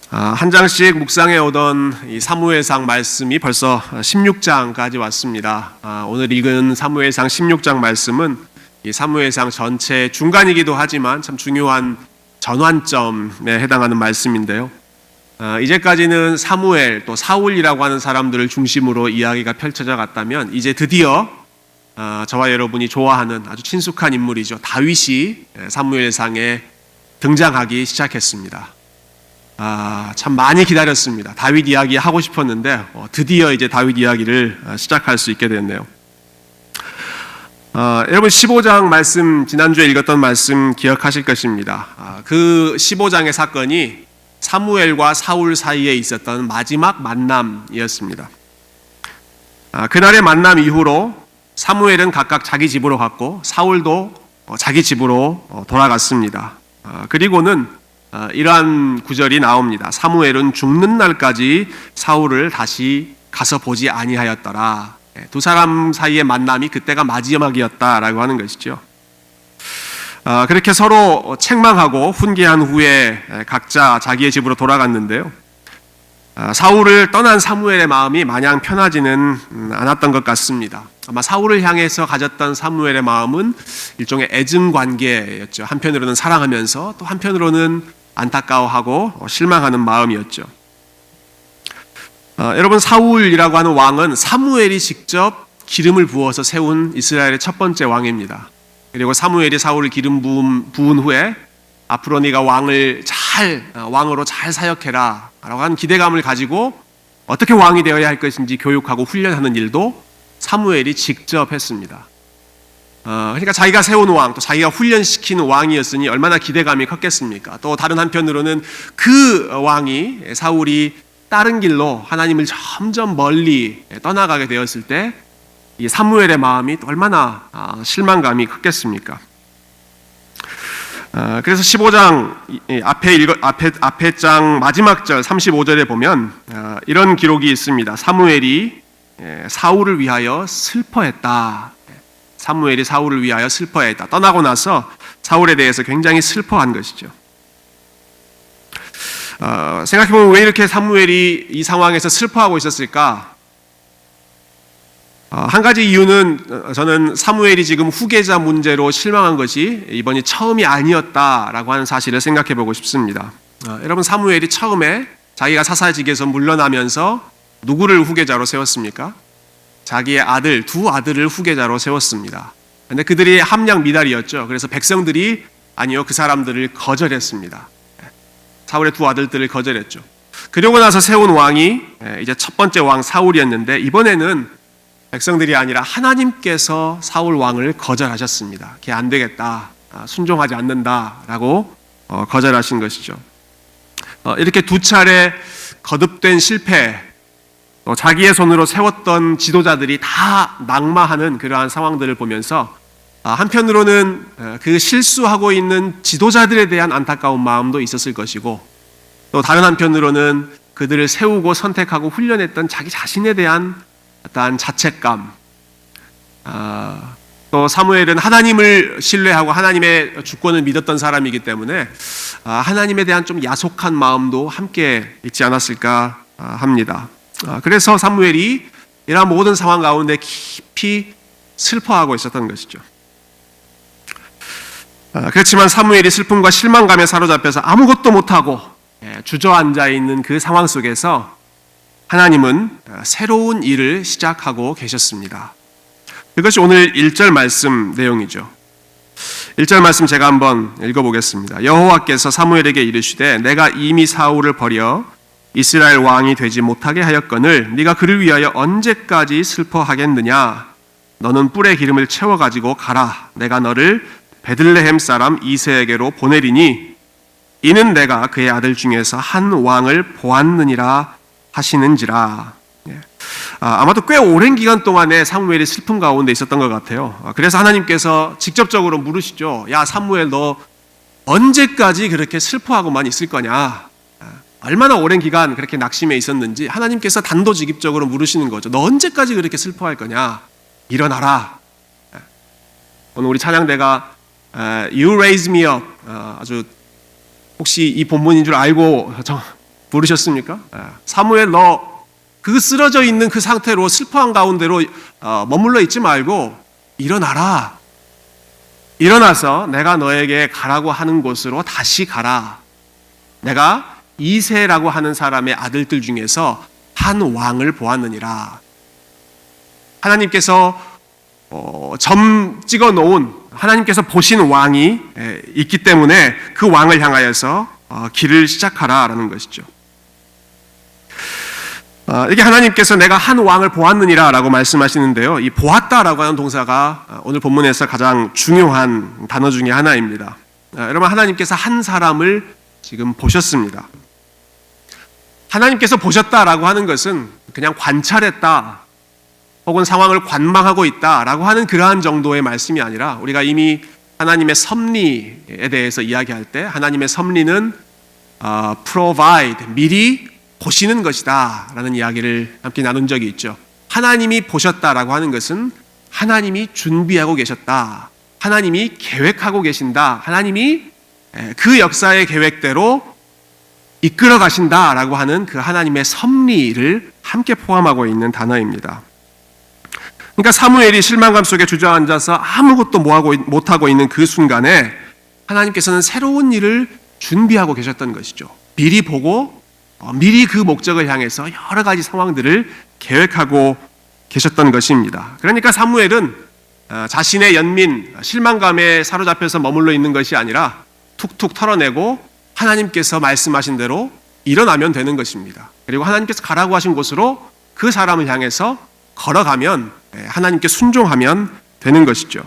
한 장씩 묵상해 오던 이 사무엘상 말씀이 벌써 16장까지 왔습니다. 오늘 읽은 사무엘상 16장 말씀은 이 사무엘상 전체 중간이기도 하지만 참 중요한 전환점에 해당하는 말씀인데요. 이제까지는 사무엘 또 사울이라고 하는 사람들을 중심으로 이야기가 펼쳐져 갔다면 이제 드디어 저와 여러분이 좋아하는 아주 친숙한 인물이죠. 다윗이 사무엘상에 등장하기 시작했습니다. 참 많이 기다렸습니다. 다윗 이야기 하고 싶었는데 드디어 이제 다윗 이야기를 시작할 수 있게 됐네요. 여러분 15장 말씀, 지난주에 읽었던 말씀 기억하실 것입니다. 그 15장의 사건이 사무엘과 사울 사이에 있었던 마지막 만남이었습니다. 그날의 만남 이후로 사무엘은 각각 자기 집으로 갔고 사울도 자기 집으로 돌아갔습니다. 그리고는 이러한 구절이 나옵니다. 사무엘은 죽는 날까지 사울을 다시 가서 보지 아니하였더라. 두 사람 사이의 만남이 그때가 마지막이었다라고 하는 것이죠. 그렇게 서로 책망하고 훈계한 후에 각자 자기의 집으로 돌아갔는데요. 사울을 떠난 사무엘의 마음이 마냥 편하지는 않았던 것 같습니다. 아마 사울을 향해서 가졌던 사무엘의 마음은 일종의 애증 관계였죠. 한편으로는 사랑하면서 또 한편으로는 안타까워하고 실망하는 마음이었죠. 여러분, 사울이라고 하는 왕은 사무엘이 직접 기름을 부어서 세운 이스라엘의 첫 번째 왕입니다. 그리고 사무엘이 사울을 기름 부은 후에 앞으로 네가 왕으로 잘 사역해라 라고 하는 기대감을 가지고 어떻게 왕이 되어야 할 것인지 교육하고 훈련하는 일도 사무엘이 직접 했습니다. 그러니까 자기가 세운 왕, 또 자기가 훈련시킨 왕이었으니 얼마나 기대감이 컸겠습니까? 또 다른 한편으로는 그 왕이, 사울이 다른 길로 하나님을 점점 멀리 떠나가게 되었을 때 이 사무엘의 마음이 또 얼마나 실망감이 컸겠습니까? 그래서 15장 앞에 장 마지막 절 35절에 보면 이런 기록이 있습니다. 사무엘이 사울을 위하여 슬퍼했다. 사무엘이 사울을 위하여 슬퍼했다. 떠나고 나서 사울에 대해서 굉장히 슬퍼한 것이죠. 생각해보면 왜 이렇게 사무엘이 이 상황에서 슬퍼하고 있었을까? 한 가지 이유는 저는 사무엘이 지금 후계자 문제로 실망한 것이 이번이 처음이 아니었다라고 하는 사실을 생각해보고 싶습니다. 여러분, 사무엘이 처음에 자기가 사사직에서 물러나면서 누구를 후계자로 세웠습니까? 자기의 두 아들을 후계자로 세웠습니다. 그런데 그들이 함량 미달이었죠. 그래서 백성들이 아니요, 그 사람들을 거절했습니다. 사울의 두 아들들을 거절했죠. 그러고 나서 세운 왕이 이제 첫 번째 왕 사울이었는데 이번에는 백성들이 아니라 하나님께서 사울 왕을 거절하셨습니다. 걔 안 되겠다, 순종하지 않는다라고 거절하신 것이죠. 이렇게 두 차례 거듭된 실패, 자기의 손으로 세웠던 지도자들이 다 낙마하는 그러한 상황들을 보면서 한편으로는 그 실수하고 있는 지도자들에 대한 안타까운 마음도 있었을 것이고, 또 다른 한편으로는 그들을 세우고 선택하고 훈련했던 자기 자신에 대한 어떠한 자책감, 또 사무엘은 하나님을 신뢰하고 하나님의 주권을 믿었던 사람이기 때문에 하나님에 대한 좀 야속한 마음도 함께 있지 않았을까 합니다. 그래서 사무엘이 이러한 모든 상황 가운데 깊이 슬퍼하고 있었던 것이죠. 그렇지만 사무엘이 슬픔과 실망감에 사로잡혀서 아무것도 못하고 주저앉아 있는 그 상황 속에서 하나님은 새로운 일을 시작하고 계셨습니다. 이것이 오늘 1절 말씀 내용이죠. 1절 말씀 제가 한번 읽어보겠습니다. 여호와께서 사무엘에게 이르시되 내가 이미 사울을 버려 이스라엘 왕이 되지 못하게 하였거늘 네가 그를 위하여 언제까지 슬퍼하겠느냐? 너는 뿔에 기름을 채워가지고 가라. 내가 너를 베들레헴 사람 이새에게로 보내리니 이는 내가 그의 아들 중에서 한 왕을 보았느니라 하시는지라. 아마도 꽤 오랜 기간 동안에 사무엘이 슬픔 가운데 있었던 것 같아요. 그래서 하나님께서 직접적으로 물으시죠. 야, 사무엘, 너 언제까지 그렇게 슬퍼하고만 있을 거냐? 얼마나 오랜 기간 그렇게 낙심해 있었는지 하나님께서 단도직입적으로 물으시는 거죠. 너 언제까지 그렇게 슬퍼할 거냐? 일어나라. 오늘 우리 찬양대가 You raise me up, 아주 혹시 이 본문인 줄 알고 부르셨습니까? 사무엘, 너 그 쓰러져 있는 그 상태로 슬퍼한 가운데로 머물러 있지 말고 일어나라. 일어나서 내가 너에게 가라고 하는 곳으로 다시 가라. 내가 이새라고 하는 사람의 아들들 중에서 한 왕을 보았느니라. 하나님께서 점 찍어 놓은, 하나님께서 보신 왕이 있기 때문에 그 왕을 향하여서 길을 시작하라라는 것이죠. 이게 하나님께서 내가 한 왕을 보았느니라 라고 말씀하시는데요, 이 보았다라고 하는 동사가 오늘 본문에서 가장 중요한 단어 중에 하나입니다. 여러분, 하나님께서 한 사람을 지금 보셨습니다. 하나님께서 보셨다라고 하는 것은 그냥 관찰했다 혹은 상황을 관망하고 있다라고 하는 그러한 정도의 말씀이 아니라, 우리가 이미 하나님의 섭리에 대해서 이야기할 때 하나님의 섭리는 provide, 미리 보시는 것이다 라는 이야기를 함께 나눈 적이 있죠. 하나님이 보셨다라고 하는 것은 하나님이 준비하고 계셨다, 하나님이 계획하고 계신다, 하나님이 그 역사의 계획대로 이끌어 가신다라고 하는 그 하나님의 섭리를 함께 포함하고 있는 단어입니다. 그러니까 사무엘이 실망감 속에 주저앉아서 아무것도 못하고 있는 그 순간에 하나님께서는 새로운 일을 준비하고 계셨던 것이죠. 미리 보고 미리 그 목적을 향해서 여러 가지 상황들을 계획하고 계셨던 것입니다. 그러니까 사무엘은 자신의 연민, 실망감에 사로잡혀서 머물러 있는 것이 아니라 툭툭 털어내고 하나님께서 말씀하신 대로 일어나면 되는 것입니다. 그리고 하나님께서 가라고 하신 곳으로 그 사람을 향해서 걸어가면, 하나님께 순종하면 되는 것이죠.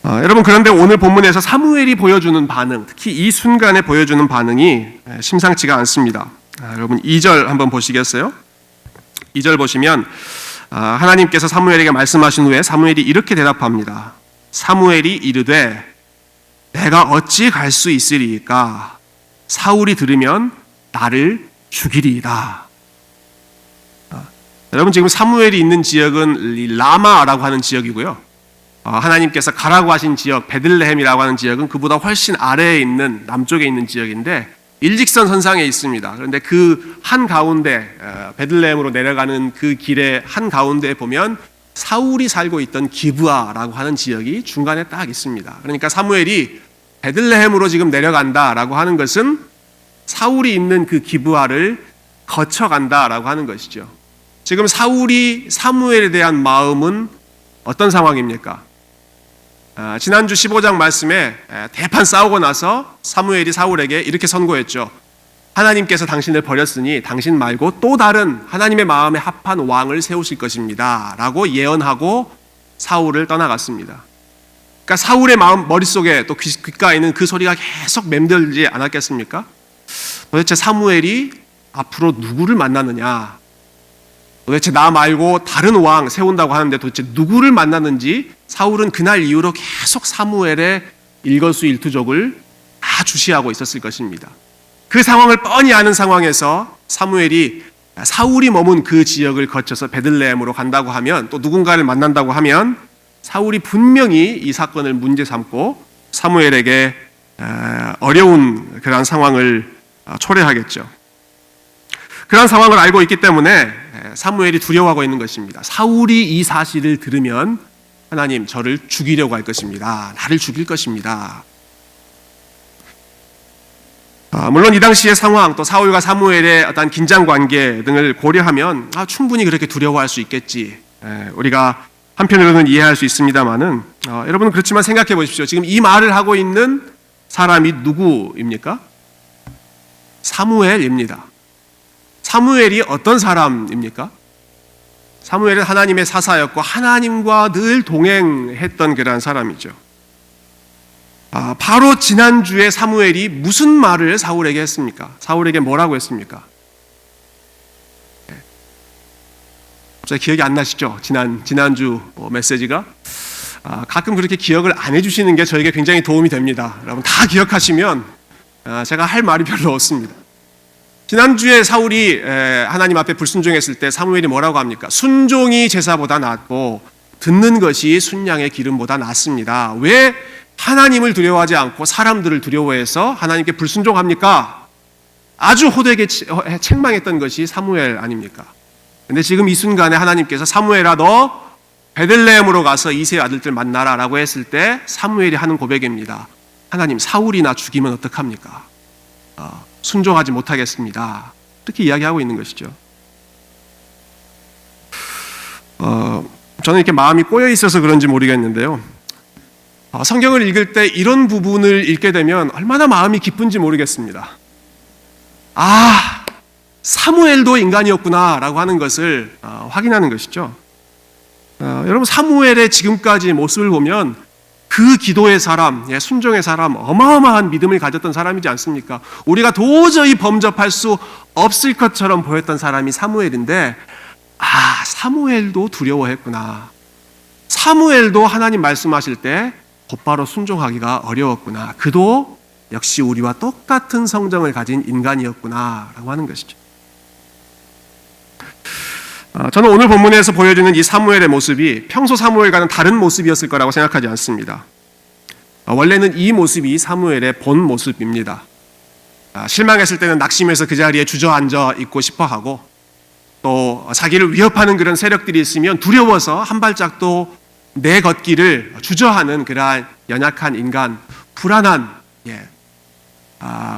여러분, 그런데 오늘 본문에서 사무엘이 보여주는 반응, 특히 이 순간에 보여주는 반응이 심상치가 않습니다. 여러분 2절 한번 보시겠어요? 2절 보시면 하나님께서 사무엘에게 말씀하신 후에 사무엘이 이렇게 대답합니다. 사무엘이 이르되 내가 어찌 갈 수 있으리이까? 사울이 들으면 나를 죽이리이다. 여러분, 지금 사무엘이 있는 지역은 라마라고 하는 지역이고요, 하나님께서 가라고 하신 지역 베들레헴이라고 하는 지역은 그보다 훨씬 아래에 있는 남쪽에 있는 지역인데 일직선 선상에 있습니다. 그런데 그 한가운데, 베들레헴으로 내려가는 그 길의 한가운데에 보면 사울이 살고 있던 기브아라고 하는 지역이 중간에 딱 있습니다. 그러니까 사무엘이 베들레헴으로 지금 내려간다라고 하는 것은 사울이 있는 그 기브아를 거쳐간다라고 하는 것이죠. 지금 사울이 사무엘에 대한 마음은 어떤 상황입니까? 지난주 15장 말씀에 대판 싸우고 나서 사무엘이 사울에게 이렇게 선고했죠. 하나님께서 당신을 버렸으니 당신 말고 또 다른 하나님의 마음에 합한 왕을 세우실 것입니다 라고 예언하고 사울을 떠나갔습니다. 그러니까 사울의 마음, 머릿속에 또 귓가에는 그 소리가 계속 맴돌지 않았겠습니까? 도대체 사무엘이 앞으로 누구를 만나느냐, 도대체 나 말고 다른 왕 세운다고 하는데 도대체 누구를 만났는지 사울은 그날 이후로 계속 사무엘의 일거수일투족을 다 주시하고 있었을 것입니다. 그 상황을 뻔히 아는 상황에서 사무엘이 사울이 머문 그 지역을 거쳐서 베들레헴으로 간다고 하면, 또 누군가를 만난다고 하면 사울이 분명히 이 사건을 문제 삼고 사무엘에게 어려운 그런 상황을 초래하겠죠. 그런 상황을 알고 있기 때문에 사무엘이 두려워하고 있는 것입니다. 사울이 이 사실을 들으면 하나님, 저를 죽이려고 할 것입니다. 나를 죽일 것입니다. 물론 이 당시의 상황, 또 사울과 사무엘의 어떤 긴장 관계 등을 고려하면 충분히 그렇게 두려워할 수 있겠지, 우리가 한편으로는 이해할 수 있습니다만은, 여러분 그렇지만 생각해 보십시오. 지금 이 말을 하고 있는 사람이 누구입니까? 사무엘입니다. 사무엘이 어떤 사람입니까? 사무엘은 하나님의 사사였고 하나님과 늘 동행했던 그런 사람이죠. 바로 지난주에 사무엘이 무슨 말을 사울에게 했습니까? 사울에게 뭐라고 했습니까? 갑자기 기억이 안 나시죠? 지난주 메시지가? 가끔 그렇게 기억을 안 해주시는 게 저에게 굉장히 도움이 됩니다. 여러분 다 기억하시면 제가 할 말이 별로 없습니다. 지난주에 사울이 하나님 앞에 불순종했을 때 사무엘이 뭐라고 합니까? 순종이 제사보다 낫고 듣는 것이 순양의 기름보다 낫습니다. 왜 하나님을 두려워하지 않고 사람들을 두려워해서 하나님께 불순종합니까? 아주 호되게 책망했던 것이 사무엘 아닙니까? 근데 지금 이 순간에 하나님께서 사무엘아 너 베들레헴으로 가서 이새의 아들들 만나라 라고 했을 때 사무엘이 하는 고백입니다. 하나님 사울이나 죽이면 어떡합니까? 순종하지 못하겠습니다. 이렇게 이야기하고 있는 것이죠. 저는 이렇게 마음이 꼬여 있어서 그런지 모르겠는데요. 성경을 읽을 때 이런 부분을 읽게 되면 얼마나 마음이 기쁜지 모르겠습니다. 사무엘도 인간이었구나 라고 하는 것을 확인하는 것이죠. 여러분 사무엘의 지금까지 모습을 보면 그 기도의 사람, 순종의 사람, 어마어마한 믿음을 가졌던 사람이지 않습니까? 우리가 도저히 범접할 수 없을 것처럼 보였던 사람이 사무엘인데 사무엘도 두려워했구나. 사무엘도 하나님 말씀하실 때 곧바로 순종하기가 어려웠구나. 그도 역시 우리와 똑같은 성정을 가진 인간이었구나 라고 하는 것이죠. 저는 오늘 본문에서 보여주는 이 사무엘의 모습이 평소 사무엘과는 다른 모습이었을 거라고 생각하지 않습니다. 원래는 이 모습이 사무엘의 본 모습입니다. 실망했을 때는 낙심해서 그 자리에 주저앉아 있고 싶어하고 또 자기를 위협하는 그런 세력들이 있으면 두려워서 한 발짝도 내 걷기를 주저하는 그러한 연약한 인간, 불안한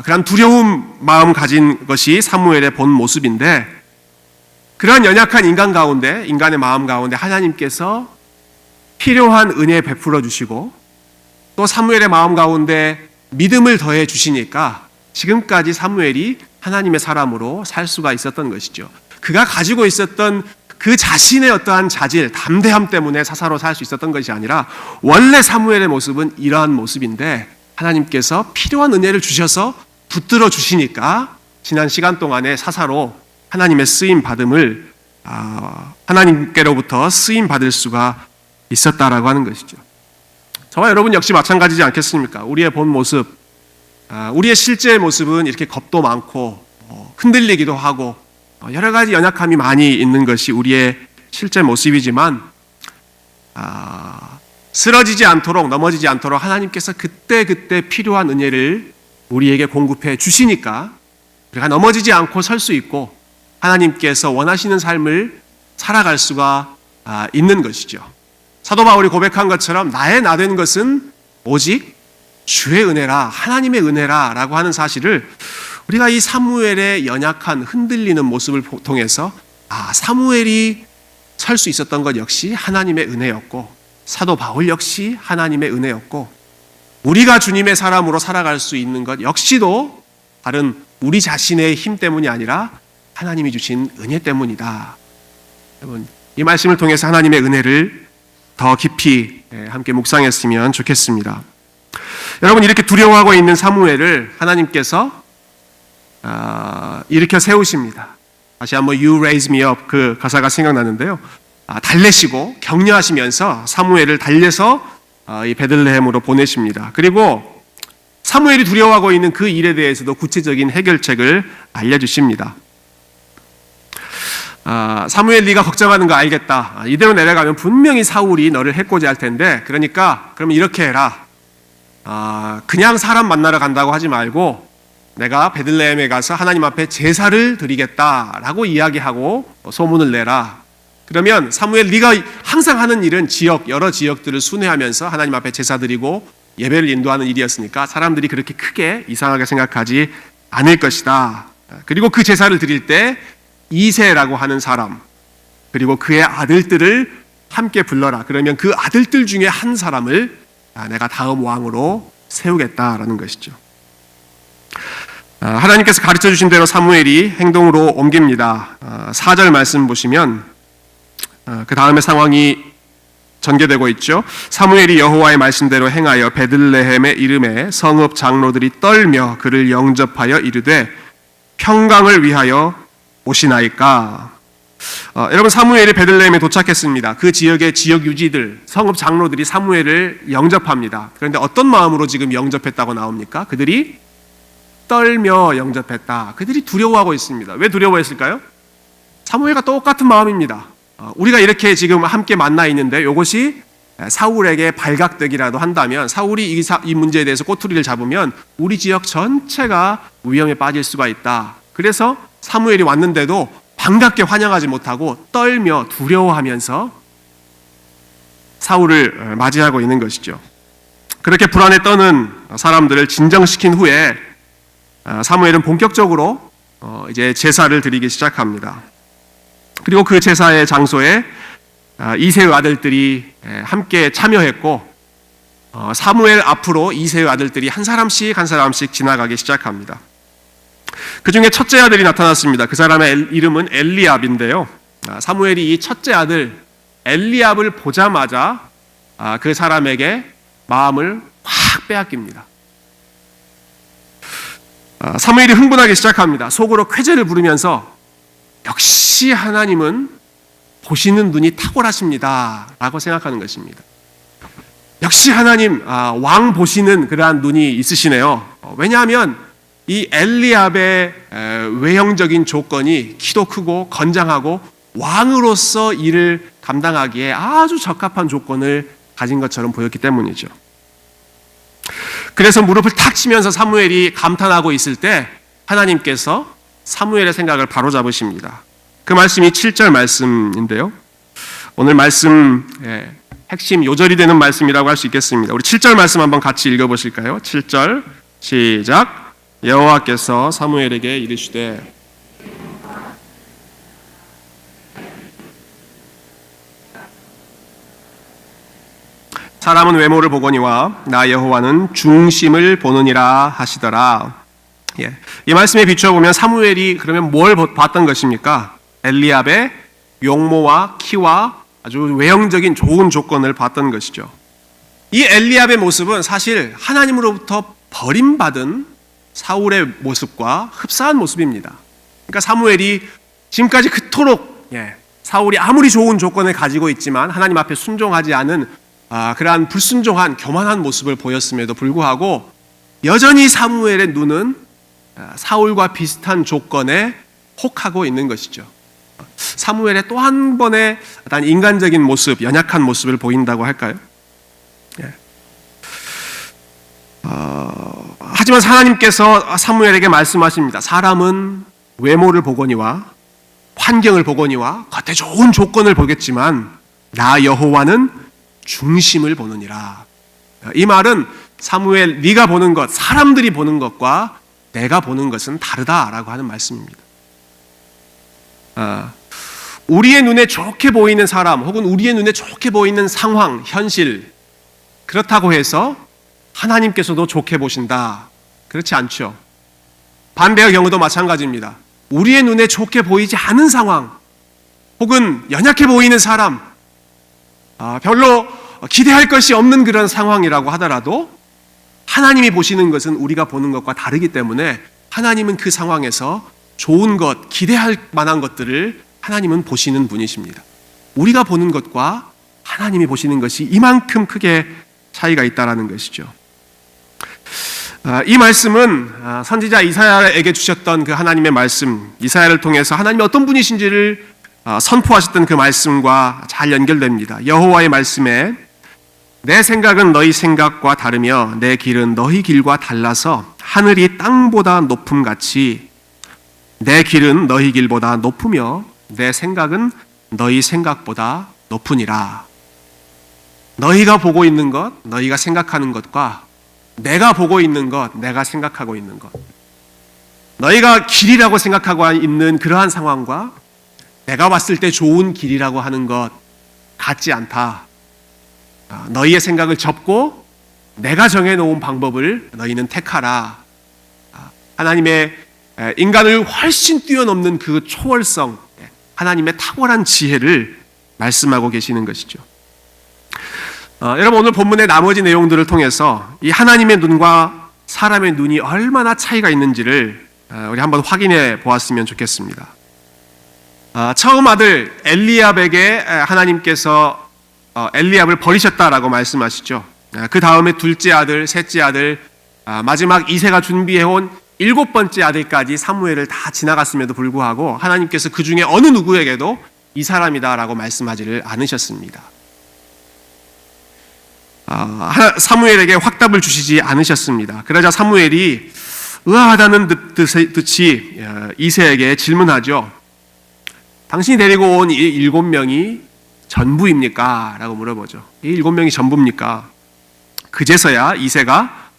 그런 두려움 마음 가진 것이 사무엘의 본 모습인데 그러한 연약한 인간 가운데, 인간의 마음 가운데 하나님께서 필요한 은혜 베풀어 주시고 또 사무엘의 마음 가운데 믿음을 더해 주시니까 지금까지 사무엘이 하나님의 사람으로 살 수가 있었던 것이죠. 그가 가지고 있었던 그 자신의 어떠한 자질, 담대함 때문에 사사로 살 수 있었던 것이 아니라 원래 사무엘의 모습은 이러한 모습인데 하나님께서 필요한 은혜를 주셔서 붙들어 주시니까 지난 시간 동안에 사사로 하나님의 쓰임 받음을 하나님께로부터 쓰임 받을 수가 있었다라고 하는 것이죠. 저와 여러분 역시 마찬가지지 않겠습니까? 우리의 본 모습, 우리의 실제 모습은 이렇게 겁도 많고 흔들리기도 하고 여러 가지 연약함이 많이 있는 것이 우리의 실제 모습이지만 쓰러지지 않도록 넘어지지 않도록 하나님께서 그때그때 필요한 은혜를 우리에게 공급해 주시니까 우리가 넘어지지 않고 설 수 있고 하나님께서 원하시는 삶을 살아갈 수가 있는 것이죠. 사도 바울이 고백한 것처럼 나의 나 된 것은 오직 주의 은혜라, 하나님의 은혜라 라고 하는 사실을 우리가 이 사무엘의 연약한 흔들리는 모습을 통해서 사무엘이 설 수 있었던 것 역시 하나님의 은혜였고 사도 바울 역시 하나님의 은혜였고 우리가 주님의 사람으로 살아갈 수 있는 것 역시도 다른 우리 자신의 힘 때문이 아니라 하나님이 주신 은혜 때문이다. 여러분 이 말씀을 통해서 하나님의 은혜를 더 깊이 함께 묵상했으면 좋겠습니다. 여러분 이렇게 두려워하고 있는 사무엘을 하나님께서 일으켜 세우십니다. 다시 한번 You raise me up 그 가사가 생각나는데요. 달래시고 격려하시면서 사무엘을 달래서 이 베들레헴으로 보내십니다. 그리고 사무엘이 두려워하고 있는 그 일에 대해서도 구체적인 해결책을 알려주십니다. 사무엘 네가 걱정하는 거 알겠다. 이대로 내려가면 분명히 사울이 너를 해코지 할 텐데 그러니까 그러면 이렇게 해라. 그냥 사람 만나러 간다고 하지 말고 내가 베들레헴에 가서 하나님 앞에 제사를 드리겠다라고 이야기하고 소문을 내라. 그러면 사무엘 네가 항상 하는 일은 여러 지역들을 순회하면서 하나님 앞에 제사 드리고 예배를 인도하는 일이었으니까 사람들이 그렇게 크게 이상하게 생각하지 않을 것이다. 그리고 그 제사를 드릴 때 이새라고 하는 사람 그리고 그의 아들들을 함께 불러라. 그러면 그 아들들 중에 한 사람을 내가 다음 왕으로 세우겠다라는 것이죠. 하나님께서 가르쳐 주신 대로 사무엘이 행동으로 옮깁니다. 4절 말씀 보시면 그 다음에 상황이 전개되고 있죠. 사무엘이 여호와의 말씀대로 행하여 베들레헴에 이름에 성읍 장로들이 떨며 그를 영접하여 이르되 평강을 위하여 오시나이까. 여러분 사무엘이 베들레헴에 도착했습니다. 그 지역의 지역 유지들 성읍 장로들이 사무엘을 영접합니다. 그런데 어떤 마음으로 지금 영접했다고 나옵니까? 그들이 떨며 영접했다. 그들이 두려워하고 있습니다. 왜 두려워했을까요? 사무엘과 똑같은 마음입니다. 우리가 이렇게 지금 함께 만나 있는데 이것이 사울에게 발각되기라도 한다면, 사울이 이 문제에 대해서 꼬투리를 잡으면 우리 지역 전체가 위험에 빠질 수가 있다. 그래서 사무엘이 왔는데도 반갑게 환영하지 못하고 떨며 두려워하면서 사울을 맞이하고 있는 것이죠. 그렇게 불안에 떠는 사람들을 진정시킨 후에 사무엘은 본격적으로 이제 제사를 드리기 시작합니다. 그리고 그 제사의 장소에 이새의 아들들이 함께 참여했고, 사무엘 앞으로 이새의 아들들이 한 사람씩 지나가기 시작합니다. 그 중에 첫째 아들이 나타났습니다. 그 사람의 이름은 엘리압인데요. 사무엘이 이 첫째 아들 엘리압을 보자마자 그 사람에게 마음을 확 빼앗깁니다. 사무엘이 흥분하기 시작합니다. 속으로 쾌재를 부르면서 역시 하나님은 보시는 눈이 탁월하십니다 라고 생각하는 것입니다. 역시 하나님, 왕 보시는 그러한 눈이 있으시네요. 왜냐하면 이 엘리압의 외형적인 조건이 키도 크고 건장하고 왕으로서 일을 감당하기에 아주 적합한 조건을 가진 것처럼 보였기 때문이죠. 그래서 무릎을 탁 치면서 사무엘이 감탄하고 있을 때 하나님께서 사무엘의 생각을 바로잡으십니다. 그 말씀이 7절 말씀인데요. 오늘 말씀 핵심 요절이 되는 말씀이라고 할 수 있겠습니다. 우리 7절 말씀 한번 같이 읽어보실까요? 7절 시작. 여호와께서 사무엘에게 이르시되 사람은 외모를 보거니와 나 여호와는 중심을 보느니라 하시더라. 이 말씀에 비추어 보면 사무엘이 그러면 뭘 봤던 것입니까? 엘리압의 용모와 키와 아주 외형적인 좋은 조건을 봤던 것이죠. 이 엘리압의 모습은 사실 하나님으로부터 버림받은 사울의 모습과 흡사한 모습입니다. 그러니까 사무엘이 지금까지 그토록 사울이 아무리 좋은 조건을 가지고 있지만 하나님 앞에 순종하지 않은 그러한 불순종한 교만한 모습을 보였음에도 불구하고 여전히 사무엘의 눈은 사울과 비슷한 조건에 혹하고 있는 것이죠. 사무엘의 또 한 번의 어떤 인간적인 모습, 연약한 모습을 보인다고 할까요? 하지만 하나님께서 사무엘에게 말씀하십니다. 사람은 외모를 보거니와 환경을 보거니와 겉에 좋은 조건을 보겠지만 나 여호와는 중심을 보느니라. 이 말은 사무엘, 네가 보는 것, 사람들이 보는 것과 내가 보는 것은 다르다라고 하는 말씀입니다. 우리의 눈에 좋게 보이는 사람 혹은 우리의 눈에 좋게 보이는 상황, 현실, 그렇다고 해서 하나님께서도 좋게 보신다, 그렇지 않죠. 반대의 경우도 마찬가지입니다. 우리의 눈에 좋게 보이지 않은 상황 혹은 연약해 보이는 사람, 별로 기대할 것이 없는 그런 상황이라고 하더라도 하나님이 보시는 것은 우리가 보는 것과 다르기 때문에 하나님은 그 상황에서 좋은 것, 기대할 만한 것들을 하나님은 보시는 분이십니다. 우리가 보는 것과 하나님이 보시는 것이 이만큼 크게 차이가 있다는 것이죠. 이 말씀은 선지자 이사야에게 주셨던 그 하나님의 말씀, 이사야를 통해서 하나님이 어떤 분이신지를 선포하셨던 그 말씀과 잘 연결됩니다. 여호와의 말씀에 내 생각은 너희 생각과 다르며 내 길은 너희 길과 달라서 하늘이 땅보다 높음같이 내 길은 너희 길보다 높으며 내 생각은 너희 생각보다 높으니라. 너희가 보고 있는 것, 너희가 생각하는 것과 내가 보고 있는 것, 내가 생각하고 있는 것, 너희가 길이라고 생각하고 있는 그러한 상황과 내가 봤을 때 좋은 길이라고 하는 것 같지 않다. 너희의 생각을 접고 내가 정해놓은 방법을 너희는 택하라. 하나님의 인간을 훨씬 뛰어넘는 그 초월성, 하나님의 탁월한 지혜를 말씀하고 계시는 것이죠. 여러분, 오늘 본문의 나머지 내용들을 통해서 이 하나님의 눈과 사람의 눈이 얼마나 차이가 있는지를 우리 한번 확인해 보았으면 좋겠습니다. 처음 아들 엘리압에게 하나님께서 엘리압을 버리셨다라고 말씀하시죠. 그 다음에 둘째 아들, 셋째 아들, 마지막 이새가 준비해온 7번째 아들까지 사무엘을 다 지나갔음에도 불구하고 하나님께서 그 중에 어느 누구에게도 이 사람이다라고 말씀하지를 않으셨습니다. 사무엘에게 확답을 주시지 않으셨습니다. 그러자 사무엘이 의아하다는 듯이 이새에게 질문하죠. 당신이 데리고 온 이 7명이 전부입니까? 라고 물어보죠. 이 7명이 전부입니까? 그제서야 이새가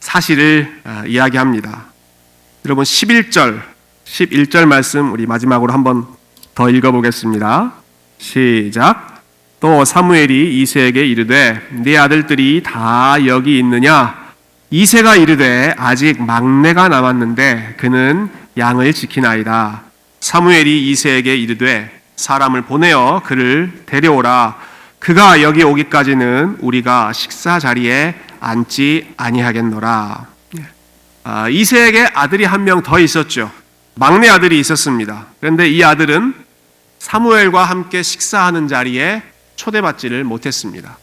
사실을 이야기합니다. 여러분 11절 말씀 우리 마지막으로 한번 더 읽어보겠습니다. 시작. 또 사무엘이 이새에게 이르되 네 아들들이 다 여기 있느냐? 이새가 이르되 아직 막내가 남았는데 그는 양을 지키나이다. 사무엘이 이새에게 이르되 사람을 보내어 그를 데려오라. 그가 여기 오기까지는 우리가 식사 자리에 앉지 아니하겠노라. 이새에게 아들이 한 명 더 있었죠. 막내 아들이 있었습니다. 그런데 이 아들은 사무엘과 함께 식사하는 자리에 초대받지를 못했습니다.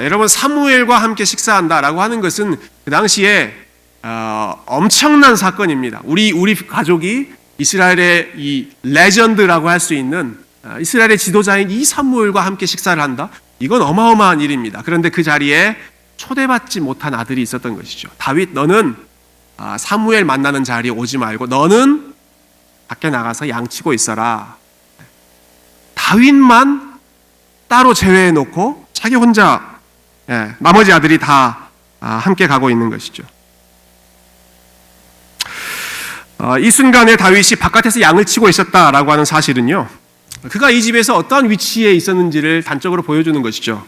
여러분 사무엘과 함께 식사한다라고 하는 것은 그 당시에 엄청난 사건입니다. 우리 가족이 이스라엘의 이 레전드라고 할 수 있는 이스라엘의 지도자인 이 사무엘과 함께 식사를 한다. 이건 어마어마한 일입니다. 그런데 그 자리에 초대받지 못한 아들이 있었던 것이죠. 다윗 너는 사무엘 만나는 자리에 오지 말고 너는 밖에 나가서 양치고 있어라. 다윗만 따로 제외해 놓고 자기 혼자 나머지 아들이 다 함께 가고 있는 것이죠. 이 순간에 다윗이 바깥에서 양을 치고 있었다라고 하는 사실은요, 그가 이 집에서 어떠한 위치에 있었는지를 단적으로 보여주는 것이죠.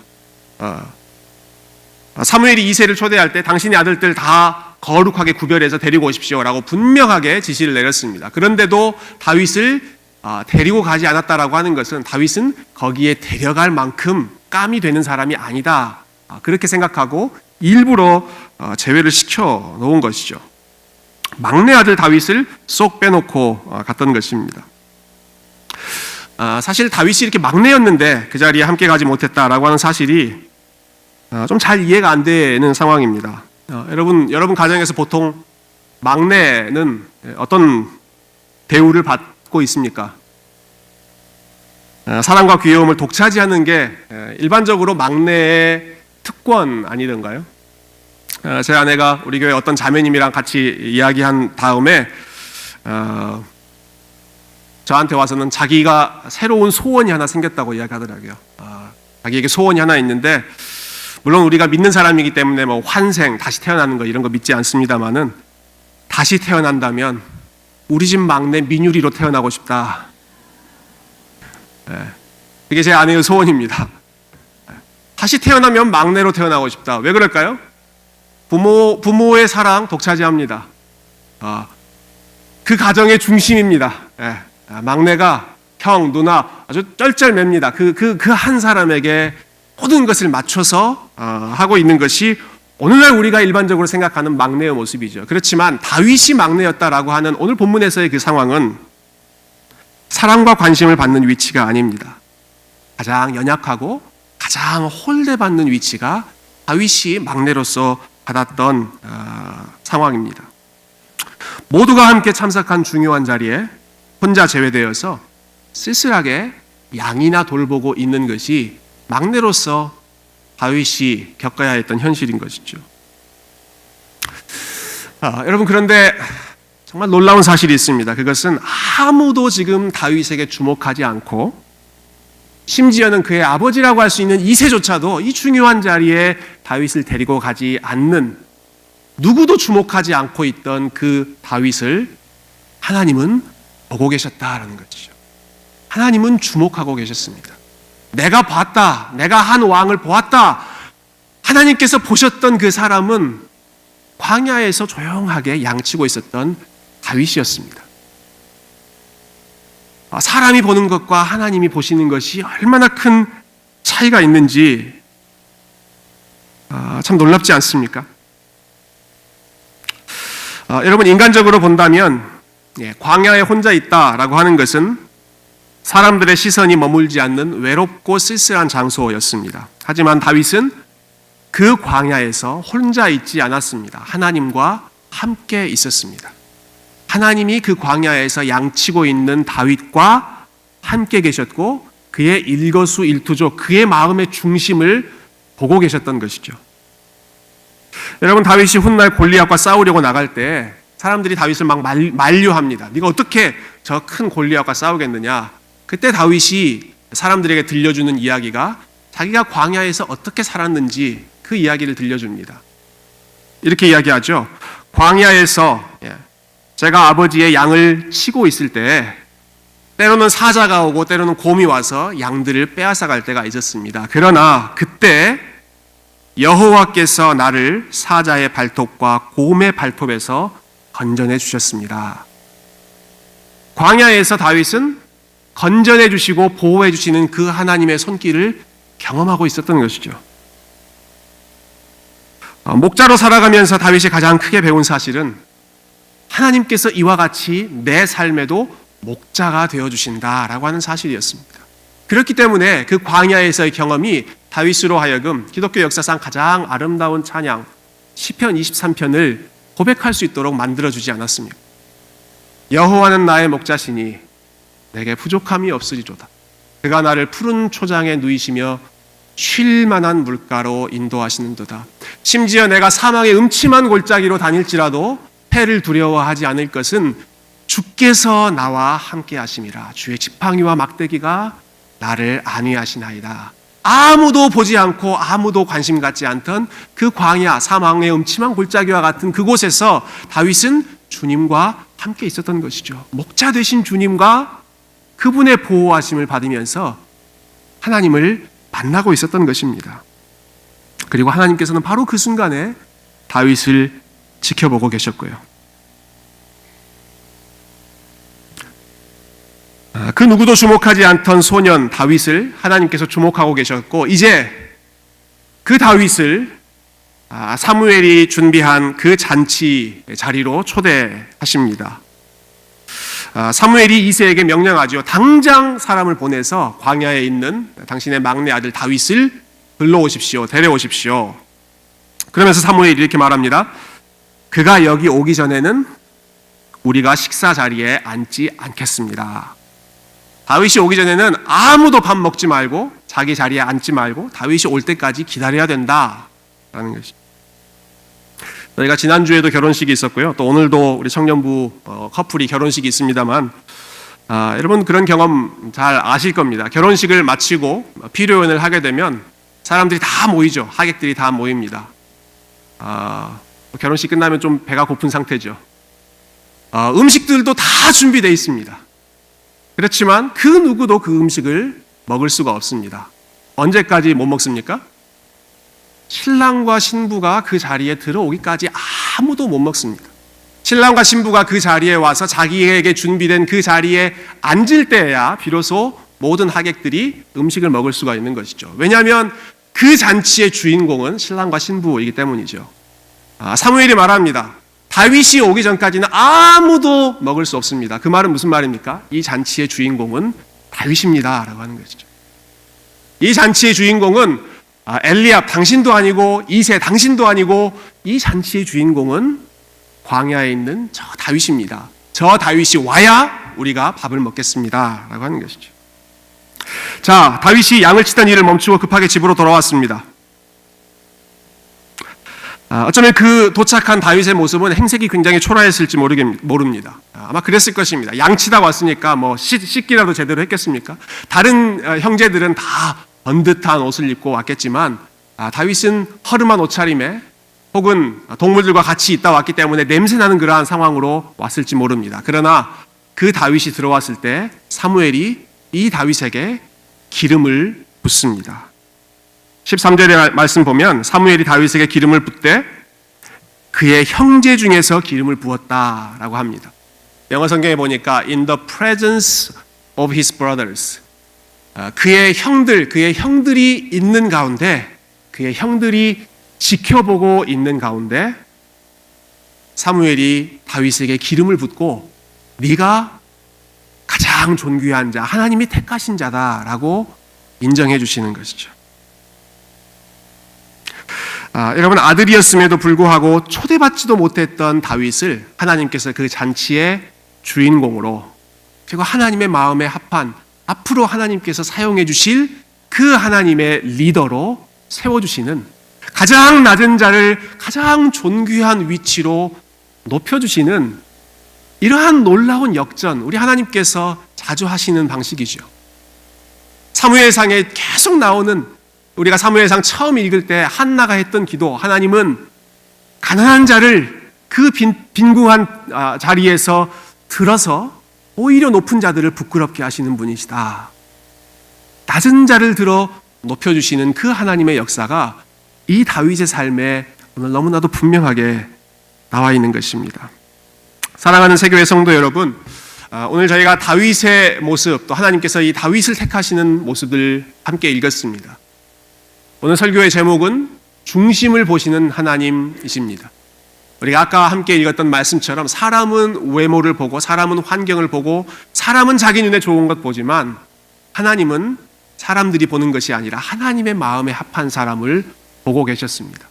사무엘이 이새를 초대할 때 당신의 아들들 다 거룩하게 구별해서 데리고 오십시오라고 분명하게 지시를 내렸습니다. 그런데도 다윗을 데리고 가지 않았다라고 하는 것은 다윗은 거기에 데려갈 만큼 깜이 되는 사람이 아니다, 그렇게 생각하고 일부러 제외를 시켜 놓은 것이죠. 막내 아들 다윗을 쏙 빼놓고 갔던 것입니다. 사실 다윗이 이렇게 막내였는데 그 자리에 함께 가지 못했다라고 하는 사실이 좀 잘 이해가 안 되는 상황입니다. 여러분 가정에서 보통 막내는 어떤 대우를 받고 있습니까? 사랑과 귀여움을 독차지하는 게 일반적으로 막내의 특권 아니던가요? 제 아내가 우리 교회 어떤 자매님이랑 같이 이야기한 다음에 저한테 와서는 자기가 새로운 소원이 하나 생겼다고 이야기하더라고요. 자기에게 소원이 하나 있는데, 물론 우리가 믿는 사람이기 때문에 뭐 환생, 다시 태어나는 거 이런 거 믿지 않습니다만은, 다시 태어난다면 우리 집 막내 민유리로 태어나고 싶다. 이게 제 아내의 소원입니다. 다시 태어나면 막내로 태어나고 싶다. 왜 그럴까요? 부모의 사랑 독차지합니다. 그 가정의 중심입니다. 막내가 형, 누나 아주 쩔쩔맵니다. 그 한 사람에게 모든 것을 맞춰서 하고 있는 것이 오늘날 우리가 일반적으로 생각하는 막내의 모습이죠. 그렇지만 다윗이 막내였다라고 하는 오늘 본문에서의 그 상황은 사랑과 관심을 받는 위치가 아닙니다. 가장 연약하고 가장 홀대받는 위치가 다윗이 막내로서 받았던 상황입니다. 모두가 함께 참석한 중요한 자리에 혼자 제외되어서 쓸쓸하게 양이나 돌보고 있는 것이 막내로서 다윗이 겪어야 했던 현실인 것이죠. 여러분, 그런데 정말 놀라운 사실이 있습니다. 그것은 아무도 지금 다윗에게 주목하지 않고, 심지어는 그의 아버지라고 할 수 있는 이새조차도 이 중요한 자리에 다윗을 데리고 가지 않는, 누구도 주목하지 않고 있던 그 다윗을 하나님은 보고 계셨다라는 것이죠. 하나님은 주목하고 계셨습니다. 내가 봤다, 내가 한 왕을 보았다. 하나님께서 보셨던 그 사람은 광야에서 조용하게 양치고 있었던 다윗이었습니다. 사람이 보는 것과 하나님이 보시는 것이 얼마나 큰 차이가 있는지 참 놀랍지 않습니까? 여러분, 인간적으로 본다면 광야에 혼자 있다라고 하는 것은 사람들의 시선이 머물지 않는 외롭고 쓸쓸한 장소였습니다. 하지만 다윗은 그 광야에서 혼자 있지 않았습니다. 하나님과 함께 있었습니다. 하나님이 그 광야에서 양치고 있는 다윗과 함께 계셨고, 그의 일거수일투족, 그의 마음의 중심을 보고 계셨던 것이죠. 여러분, 다윗이 훗날 골리앗과 싸우려고 나갈 때 사람들이 다윗을 막 만류합니다. 네가 어떻게 저 큰 골리앗과 싸우겠느냐. 그때 다윗이 사람들에게 들려주는 이야기가 자기가 광야에서 어떻게 살았는지 그 이야기를 들려줍니다. 이렇게 이야기하죠. 광야에서 제가 아버지의 양을 치고 있을 때 때로는 사자가 오고 때로는 곰이 와서 양들을 빼앗아갈 때가 있었습니다. 그러나 그때 여호와께서 나를 사자의 발톱과 곰의 발톱에서 건져내 주셨습니다. 광야에서 다윗은 건져내 주시고 보호해 주시는 그 하나님의 손길을 경험하고 있었던 것이죠. 목자로 살아가면서 다윗이 가장 크게 배운 사실은 하나님께서 이와 같이 내 삶에도 목자가 되어주신다라고 하는 사실이었습니다. 그렇기 때문에 그 광야에서의 경험이 다윗으로 하여금 기독교 역사상 가장 아름다운 찬양 시편 23편을 고백할 수 있도록 만들어주지 않았습니까? 여호와는 나의 목자시니 내게 부족함이 없으리로다. 그가 나를 푸른 초장에 누이시며 쉴 만한 물가로 인도하시는도다. 심지어 내가 사망의 음침한 골짜기로 다닐지라도 해를 두려워하지 않을 것은 주께서 나와 함께 하심이라. 주의 지팡이와 막대기가 나를 안위하시나이다. 아무도 보지 않고 아무도 관심 갖지 않던 그 광야, 사망의 음침한 골짜기와 같은 그곳에서 다윗은 주님과 함께 있었던 것이죠. 목자 되신 주님과 그분의 보호하심을 받으면서 하나님을 만나고 있었던 것입니다. 그리고 하나님께서는 바로 그 순간에 다윗을 지켜보고 계셨고요. 그 누구도 주목하지 않던 소년 다윗을 하나님께서 주목하고 계셨고, 이제 그 다윗을 사무엘이 준비한 그 잔치 자리로 초대하십니다. 사무엘이 이새에게 명령하죠. 당장 사람을 보내서 광야에 있는 당신의 막내 아들 다윗을 불러오십시오. 데려오십시오. 그러면서 사무엘이 이렇게 말합니다. 그가 여기 오기 전에는 우리가 식사 자리에 앉지 않겠습니다. 다윗이 오기 전에는 아무도 밥 먹지 말고 자기 자리에 앉지 말고 다윗이 올 때까지 기다려야 된다라는 것이죠. 저희가 지난주에도 결혼식이 있었고요. 또 오늘도 우리 청년부 커플이 결혼식이 있습니다만 여러분 그런 경험 잘 아실 겁니다. 결혼식을 마치고 피로연을 하게 되면 사람들이 다 모이죠. 하객들이 다 모입니다. 결혼식 끝나면 좀 배가 고픈 상태죠. 음식들도 다 준비되어 있습니다. 그렇지만 그 누구도 그 음식을 먹을 수가 없습니다. 언제까지 못 먹습니까? 신랑과 신부가 그 자리에 들어오기까지 아무도 못 먹습니다. 신랑과 신부가 그 자리에 와서 자기에게 준비된 그 자리에 앉을 때야 비로소 모든 하객들이 음식을 먹을 수가 있는 것이죠. 왜냐하면 그 잔치의 주인공은 신랑과 신부이기 때문이죠. 사무엘이 말합니다. 다윗이 오기 전까지는 아무도 먹을 수 없습니다. 그 말은 무슨 말입니까? 이 잔치의 주인공은 다윗입니다 라고 하는 것이죠. 이 잔치의 주인공은 엘리압 당신도 아니고 이새 당신도 아니고 이 잔치의 주인공은 광야에 있는 저 다윗입니다. 저 다윗이 와야 우리가 밥을 먹겠습니다 라고 하는 것이죠. 자, 다윗이 양을 치던 일을 멈추고 급하게 집으로 돌아왔습니다. 어쩌면 그 도착한 다윗의 모습은 행색이 굉장히 초라했을지 모릅니다. 아마 그랬을 것입니다. 양치다 왔으니까 뭐 씻기라도 제대로 했겠습니까? 다른 형제들은 다 번듯한 옷을 입고 왔겠지만 다윗은 허름한 옷차림에 혹은 동물들과 같이 있다 왔기 때문에 냄새나는 그러한 상황으로 왔을지 모릅니다. 그러나 그 다윗이 들어왔을 때 사무엘이 이 다윗에게 기름을 붓습니다. 13절의 말씀 보면 사무엘이 다윗에게 기름을 붓되 그의 형제 중에서 기름을 부었다라고 합니다. 영어 성경에 보니까 in the presence of his brothers, 그의 형들이 있는 가운데, 그의 형들이 지켜보고 있는 가운데 사무엘이 다윗에게 기름을 붓고 네가 가장 존귀한 자, 하나님이 택하신 자다라고 인정해 주시는 것이죠. 여러분, 아들이었음에도 불구하고 초대받지도 못했던 다윗을 하나님께서 그 잔치의 주인공으로, 그리고 하나님의 마음에 합한 앞으로 하나님께서 사용해 주실 그 하나님의 리더로 세워주시는, 가장 낮은 자를 가장 존귀한 위치로 높여주시는 이러한 놀라운 역전, 우리 하나님께서 자주 하시는 방식이죠. 사무엘상에 계속 나오는, 우리가 사무엘상 처음 읽을 때 한나가 했던 기도, 하나님은 가난한 자를 그 빈궁한 자리에서 들어서 오히려 높은 자들을 부끄럽게 하시는 분이시다. 낮은 자를 들어 높여주시는 그 하나님의 역사가 이 다윗의 삶에 오늘 너무나도 분명하게 나와 있는 것입니다. 사랑하는 세교회 성도 여러분, 오늘 저희가 다윗의 모습, 또 하나님께서 이 다윗을 택하시는 모습을 함께 읽었습니다. 오늘 설교의 제목은 중심을 보시는 하나님이십니다. 우리가 아까 함께 읽었던 말씀처럼 사람은 외모를 보고, 사람은 환경을 보고, 사람은 자기 눈에 좋은 것 보지만 하나님은 사람들이 보는 것이 아니라 하나님의 마음에 합한 사람을 보고 계셨습니다.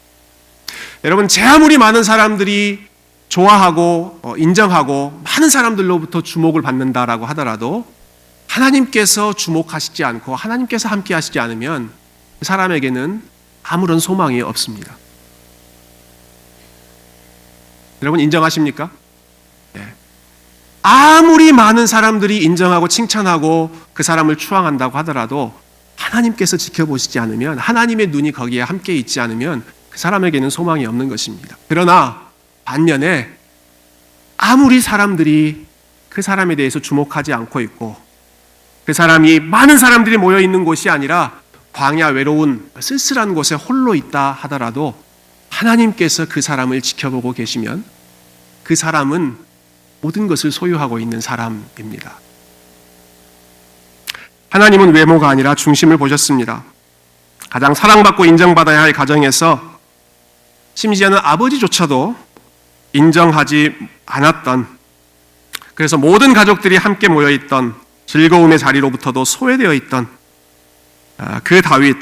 여러분, 제 아무리 많은 사람들이 좋아하고 인정하고 많은 사람들로부터 주목을 받는다라고 하더라도 하나님께서 주목하시지 않고 하나님께서 함께 하시지 않으면 그 사람에게는 아무런 소망이 없습니다. 여러분, 인정하십니까? 네. 아무리 많은 사람들이 인정하고 칭찬하고 그 사람을 추앙한다고 하더라도 하나님께서 지켜보시지 않으면, 하나님의 눈이 거기에 함께 있지 않으면 그 사람에게는 소망이 없는 것입니다. 그러나 반면에 아무리 사람들이 그 사람에 대해서 주목하지 않고 있고, 그 사람이 많은 사람들이 모여 있는 곳이 아니라 광야 외로운 쓸쓸한 곳에 홀로 있다 하더라도 하나님께서 그 사람을 지켜보고 계시면 그 사람은 모든 것을 소유하고 있는 사람입니다. 하나님은 외모가 아니라 중심을 보셨습니다. 가장 사랑받고 인정받아야 할 가정에서 심지어는 아버지조차도 인정하지 않았던, 그래서 모든 가족들이 함께 모여있던 즐거움의 자리로부터도 소외되어 있던 그 다윗,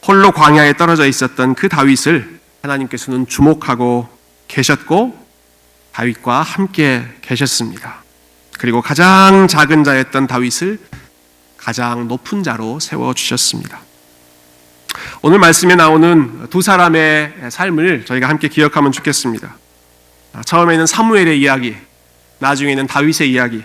홀로 광야에 떨어져 있었던 그 다윗을 하나님께서는 주목하고 계셨고 다윗과 함께 계셨습니다. 그리고 가장 작은 자였던 다윗을 가장 높은 자로 세워주셨습니다. 오늘 말씀에 나오는 두 사람의 삶을 저희가 함께 기억하면 좋겠습니다. 처음에는 사무엘의 이야기, 나중에는 다윗의 이야기.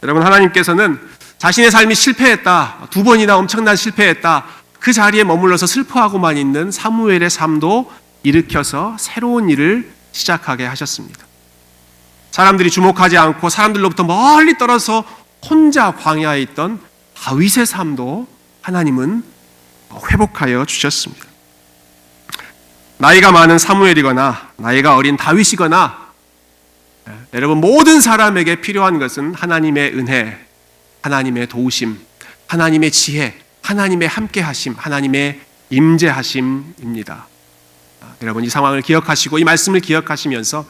여러분, 하나님께서는 자신의 삶이 실패했다, 두 번이나 엄청난 실패했다, 그 자리에 머물러서 슬퍼하고만 있는 사무엘의 삶도 일으켜서 새로운 일을 시작하게 하셨습니다. 사람들이 주목하지 않고 사람들로부터 멀리 떨어져 혼자 광야에 있던 다윗의 삶도 하나님은 회복하여 주셨습니다. 나이가 많은 사무엘이거나 나이가 어린 다윗이거나, 여러분, 모든 사람에게 필요한 것은 하나님의 은혜, 하나님의 도우심, 하나님의 지혜, 하나님의 함께하심, 하나님의 임재하심입니다. 여러분, 이 상황을 기억하시고 이 말씀을 기억하시면서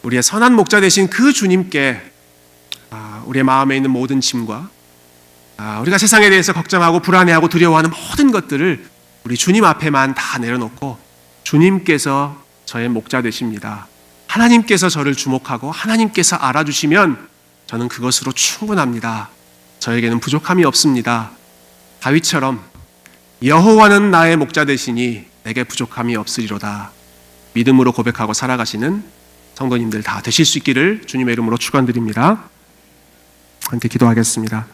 우리의 선한 목자 되신 그 주님께 우리의 마음에 있는 모든 짐과 우리가 세상에 대해서 걱정하고 불안해하고 두려워하는 모든 것들을 우리 주님 앞에만 다 내려놓고, 주님께서 저의 목자 되십니다, 하나님께서 저를 주목하고 하나님께서 알아주시면 저는 그것으로 충분합니다, 저에게는 부족함이 없습니다, 다윗처럼 여호와는 나의 목자 되시니 내게 부족함이 없으리로다 믿음으로 고백하고 살아가시는 성도님들 다 되실 수 있기를 주님의 이름으로 축원드립니다. 함께 기도하겠습니다.